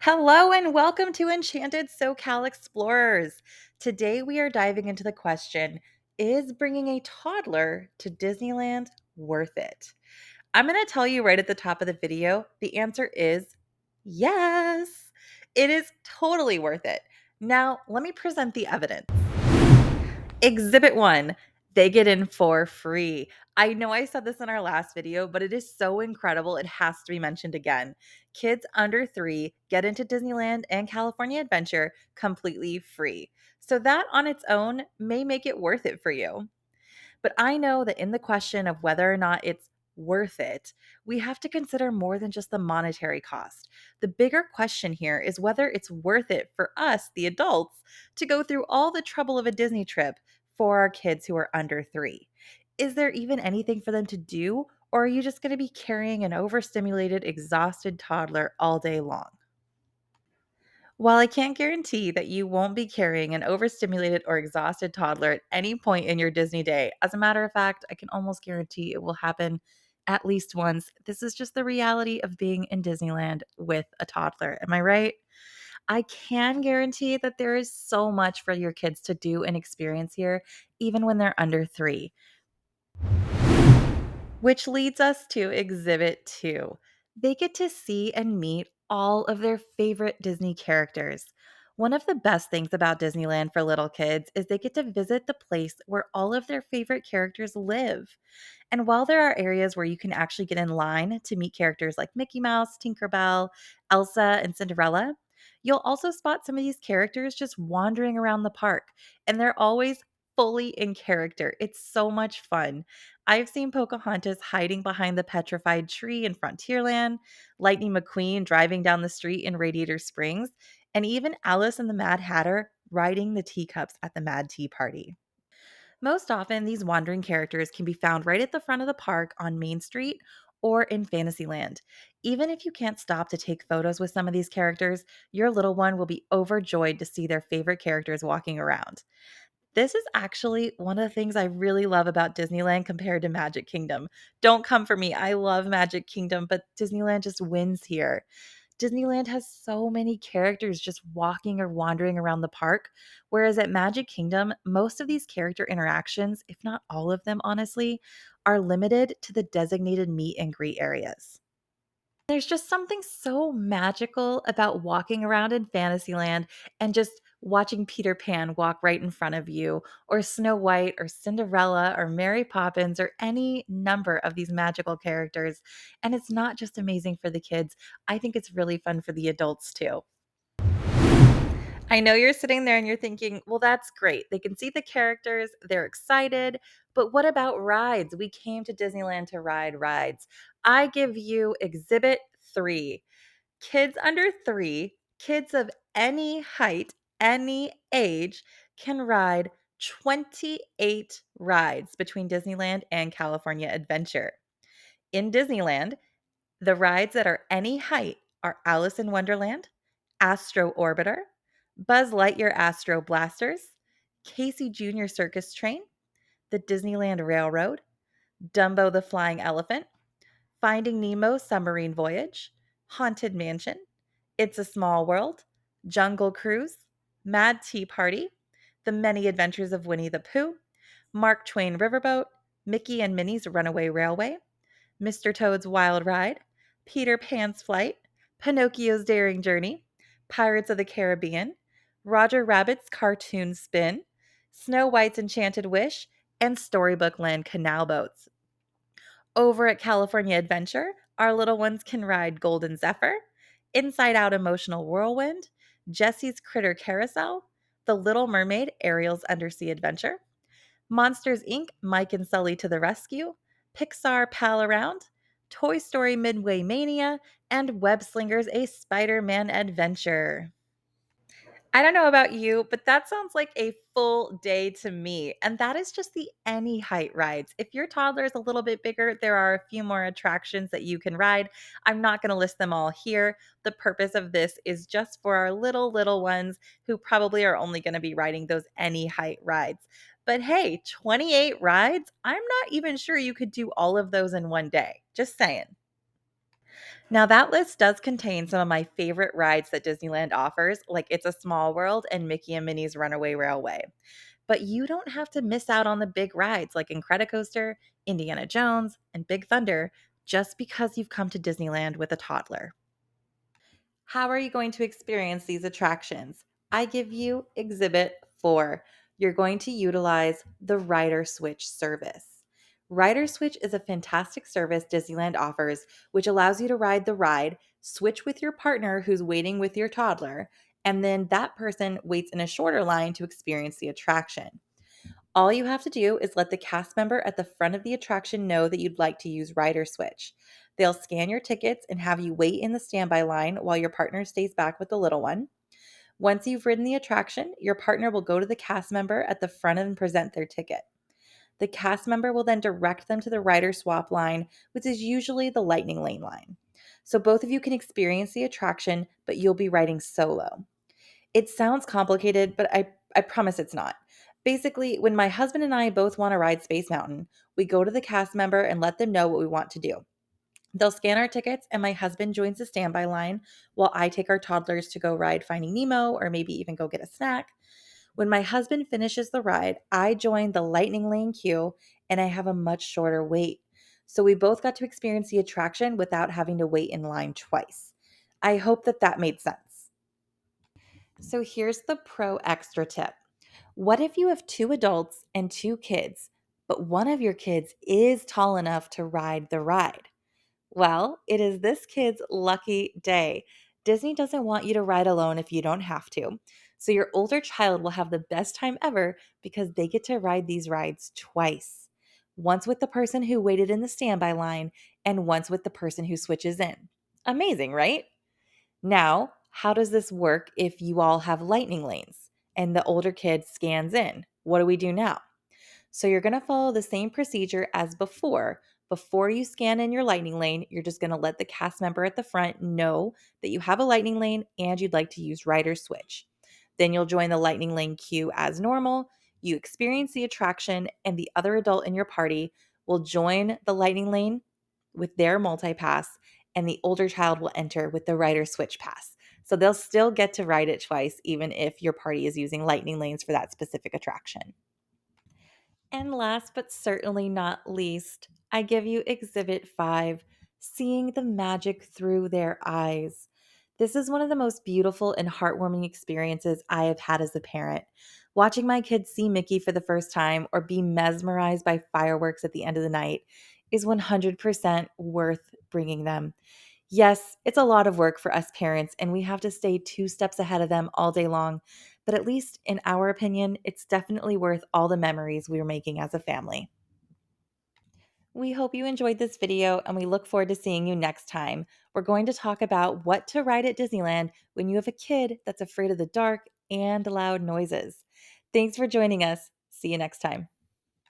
Hello and welcome to Enchanted SoCal Explorers. Today we are diving into the question, is bringing a toddler to Disneyland worth it? I'm going to tell you right at the top of the video, the answer is yes. It is totally worth it. Now, let me present the evidence. Exhibit 1, they get in for free. I know I said this in our last video, but it is so incredible. It has to be mentioned again. Kids under 3 get into Disneyland and California Adventure completely free. So that on its own may make it worth it for you. But I know that in the question of whether or not it's worth it, we have to consider more than just the monetary cost. The bigger question here is whether it's worth it for us, the adults, to go through all the trouble of a Disney trip for our kids who are under 3. Is there even anything for them to do, or are you just going to be carrying an overstimulated, exhausted toddler all day long? While I can't guarantee that you won't be carrying an overstimulated or exhausted toddler at any point in your Disney day, as a matter of fact, I can almost guarantee it will happen at least once. This is just the reality of being in Disneyland with a toddler. Am I right? I can guarantee that there is so much for your kids to do and experience here, even when they're under 3. Which leads us to Exhibit 2. They get to see and meet all of their favorite Disney characters. One of the best things about Disneyland for little kids is they get to visit the place where all of their favorite characters live. And while there are areas where you can actually get in line to meet characters like Mickey Mouse, Tinkerbell, Elsa, and Cinderella, you'll also spot some of these characters just wandering around the park, and they're always fully in character. It's so much fun. I've seen Pocahontas hiding behind the petrified tree in Frontierland, Lightning McQueen driving down the street in Radiator Springs, and even Alice and the Mad Hatter riding the teacups at the Mad Tea Party. Most often, these wandering characters can be found right at the front of the park on Main Street or in Fantasyland. Even if you can't stop to take photos with some of these characters, your little one will be overjoyed to see their favorite characters walking around. This is actually one of the things I really love about Disneyland compared to Magic Kingdom. Don't come for me. I love Magic Kingdom, but Disneyland just wins here. Disneyland has so many characters just walking or wandering around the park, whereas at Magic Kingdom, most of these character interactions, if not all of them honestly, are limited to the designated meet and greet areas. There's just something so magical about walking around in Fantasyland and just watching Peter Pan walk right in front of you, or Snow White, or Cinderella, or Mary Poppins, or any number of these magical characters. And it's not just amazing for the kids, I think it's really fun for the adults too. I know you're sitting there and you're thinking, well, that's great. They can see the characters, they're excited, but what about rides? We came to Disneyland to ride rides. I give you Exhibit 3. Kids under 3, kids of any height, any age, can ride 28 rides between Disneyland and California Adventure. In Disneyland, the rides that are any height are Alice in Wonderland, Astro Orbiter, Buzz Lightyear Astro Blasters, Casey Jr. Circus Train, the Disneyland Railroad, Dumbo the Flying Elephant, Finding Nemo Submarine Voyage, Haunted Mansion, It's a Small World, Jungle Cruise, Mad Tea Party, The Many Adventures of Winnie the Pooh, Mark Twain Riverboat, Mickey and Minnie's Runaway Railway, Mr. Toad's Wild Ride, Peter Pan's Flight, Pinocchio's Daring Journey, Pirates of the Caribbean, Roger Rabbit's Cartoon Spin, Snow White's Enchanted Wish, and Storybook Land Canal Boats. Over at California Adventure, our little ones can ride Golden Zephyr, Inside Out Emotional Whirlwind, Jessie's Critter Carousel, The Little Mermaid Ariel's Undersea Adventure, Monsters Inc. Mike and Sully to the Rescue, Pixar Pal Around, Toy Story Midway Mania, and Web Slingers A Spider Man Adventure. I don't know about you, but that sounds like a full day to me. And that is just the any height rides. If your toddler is a little bit bigger, there are a few more attractions that you can ride. I'm not going to list them all here. The purpose of this is just for our little ones who probably are only going to be riding those any height rides. But hey, 28 rides? I'm not even sure you could do all of those in one day. Just saying. Now, that list does contain some of my favorite rides that Disneyland offers, like It's a Small World and Mickey and Minnie's Runaway Railway. But you don't have to miss out on the big rides like Incredicoaster, Indiana Jones, and Big Thunder just because you've come to Disneyland with a toddler. How are you going to experience these attractions? I give you Exhibit 4. You're going to utilize the Rider Switch service. Rider Switch is a fantastic service Disneyland offers, which allows you to ride the ride, switch with your partner who's waiting with your toddler, and then that person waits in a shorter line to experience the attraction. All you have to do is let the cast member at the front of the attraction know that you'd like to use Rider Switch. They'll scan your tickets and have you wait in the standby line while your partner stays back with the little one. Once you've ridden the attraction, your partner will go to the cast member at the front and present their ticket. The cast member will then direct them to the rider swap line, which is usually the lightning lane line. So both of you can experience the attraction, but you'll be riding solo. It sounds complicated, but I promise it's not. Basically, when my husband and I both want to ride Space Mountain, we go to the cast member and let them know what we want to do. They'll scan our tickets, and my husband joins the standby line while I take our toddlers to go ride Finding Nemo or maybe even go get a snack. When my husband finishes the ride, I join the Lightning Lane queue and I have a much shorter wait. So we both got to experience the attraction without having to wait in line twice. I hope that that made sense. So here's the pro extra tip. What if you have two adults and two kids, but one of your kids is tall enough to ride the ride? Well, it is this kid's lucky day. Disney doesn't want you to ride alone if you don't have to. So your older child will have the best time ever because they get to ride these rides twice. Once with the person who waited in the standby line and once with the person who switches in. Amazing, right? Now, how does this work if you all have lightning lanes and the older kid scans in? What do we do now? So you're going to follow the same procedure as before. Before you scan in your lightning lane, you're just going to let the cast member at the front know that you have a lightning lane and you'd like to use rider switch. Then you'll join the lightning lane queue as normal. You experience the attraction, and the other adult in your party will join the lightning lane with their multi-pass, and the older child will enter with the rider switch pass. So they'll still get to ride it twice, even if your party is using lightning lanes for that specific attraction. And last but certainly not least, I give you Exhibit 5, Seeing the Magic Through Their Eyes. This is one of the most beautiful and heartwarming experiences I have had as a parent. Watching my kids see Mickey for the first time or be mesmerized by fireworks at the end of the night is 100% worth bringing them. Yes, it's a lot of work for us parents, and we have to stay two steps ahead of them all day long. But at least, in our opinion, it's definitely worth all the memories we are making as a family. We hope you enjoyed this video, and we look forward to seeing you next time. We're going to talk about what to ride at Disneyland when you have a kid that's afraid of the dark and loud noises. Thanks for joining us. See you next time.